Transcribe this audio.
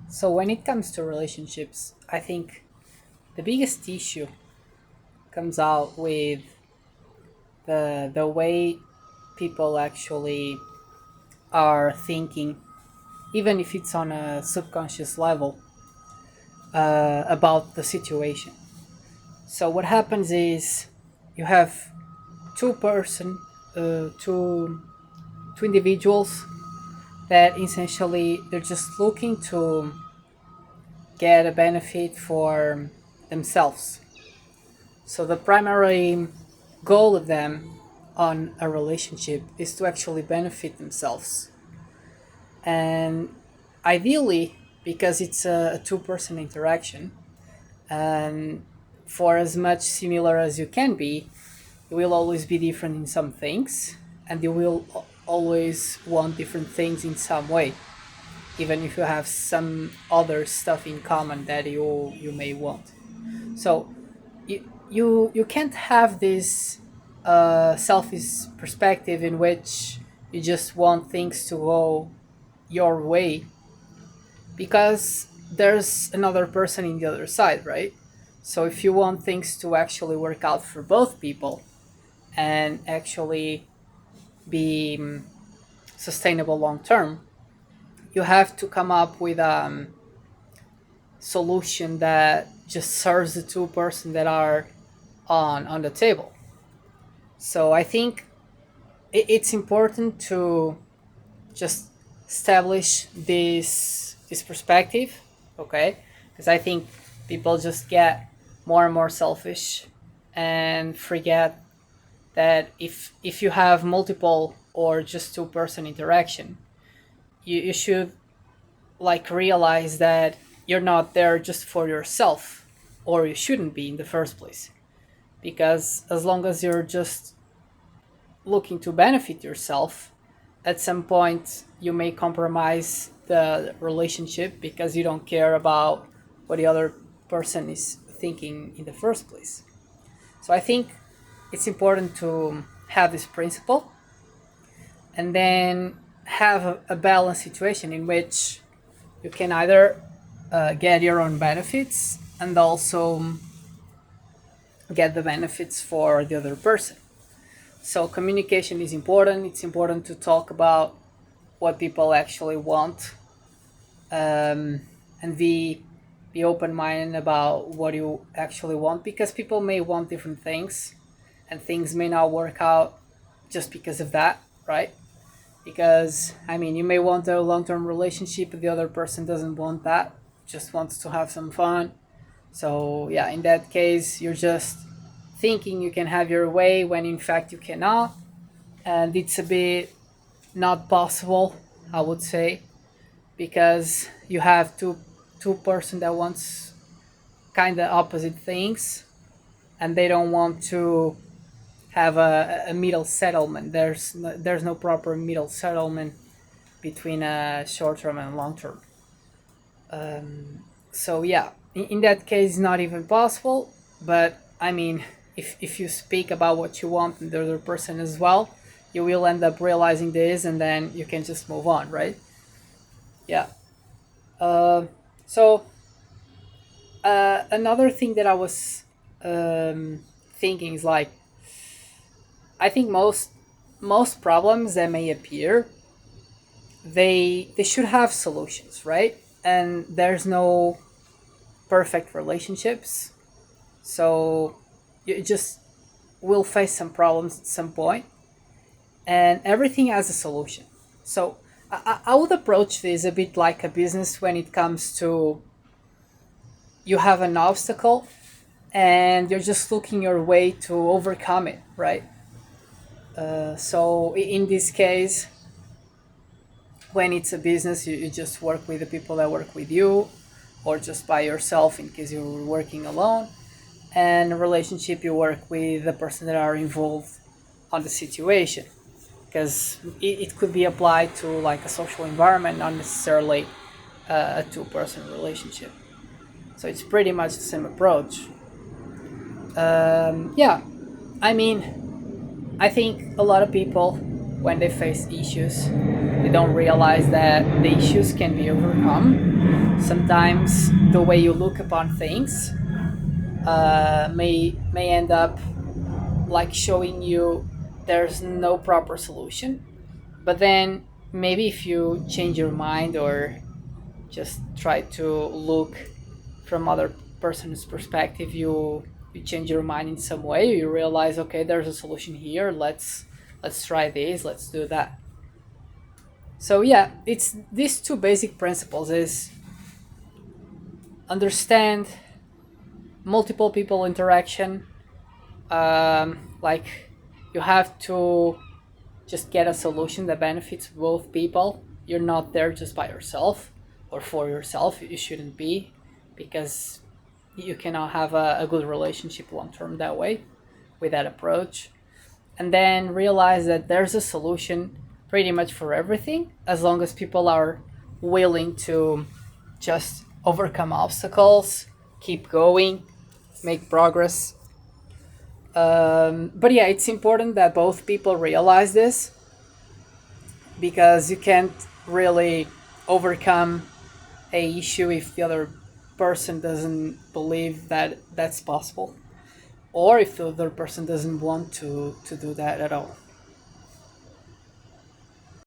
So when it comes to relationships, I think the biggest issue comes out with the way people actually are thinking, even if it's on a subconscious level, about the situation. So what happens is you have two person, two individuals that essentially they're just looking to get a benefit for themselves. So the primary goal of them on a relationship is to actually benefit themselves. And ideally, because it's a two-person interaction, and for as much similar as you can be, you will always be different in some things, and you will always want different things in some way, even if you have some other stuff in common that you may want. So you can't have this selfish perspective in which you just want things to go your way because there's another person in the other side, right? So if you want things to actually work out for both people and actually be sustainable long term, you have to come up with a solution that just serves the two person that are on the table. So I think it's important to just establish this perspective, okay? Because I think people just get more and more selfish and forget that if you have multiple or just two person interaction, you should like realize that you're not there just for yourself, or you shouldn't be in the first place, because as long as you're just looking to benefit yourself, at some point you may compromise the relationship because you don't care about what the other person is thinking in the first place. So I think it's important to have this principle and then have a balanced situation in which you can either get your own benefits and also get the benefits for the other person. So communication is important. It's important to talk about what people actually want, and be open minded about what you actually want, because people may want different things and things may not work out just because of that, right? Because I mean, you may want a long term relationship, but the other person doesn't want that, just wants to have some fun. So yeah, in that case, you're just thinking you can have your way when in fact you cannot, and it's a bit not possible, I would say, because you have two person that wants kind of opposite things, and they don't want to have a middle settlement. There's no proper middle settlement between a short term and long term. So yeah, in that case, not even possible. But I mean, if you speak about what you want and the other person as well, you will end up realizing this, and then you can just move on, right? Yeah. Uh, so another thing that I was thinking is like, I think most problems that may appear, they should have solutions, right? And there's no perfect relationships, so you just will face some problems at some point, and everything has a solution. So I would approach this a bit like a business when it comes to you have an obstacle and you're just looking your way to overcome it, right? So in this case, when it's a business, you just work with the people that work with you, or just by yourself in case you're working alone. And a relationship, you work with the person that are involved on the situation, because it could be applied to like a social environment, not necessarily a two-person relationship. So it's pretty much the same approach. Yeah, I mean, I think a lot of people, when they face issues, they They don't realize that the issues can be overcome. Sometimes the way you look upon things may end up like showing you there's no proper solution. But then maybe if you change your mind or just try to look from other person's perspective, you change your mind in some way. You realize, okay, there's a solution here. Let's try this. Let's do that. So yeah, it's these two basic principles: is understand multiple people interaction. Like you have to just get a solution that benefits both people. You're not there just by yourself or for yourself. You shouldn't be, because you cannot have a good relationship long term that way, with that approach. And then realize that there's a solution pretty much for everything, as long as people are willing to just overcome obstacles, keep going, make progress. But yeah, it's important that both people realize this, because you can't really overcome a issue if the other person doesn't believe that that's possible, or if the other person doesn't want to do that at all.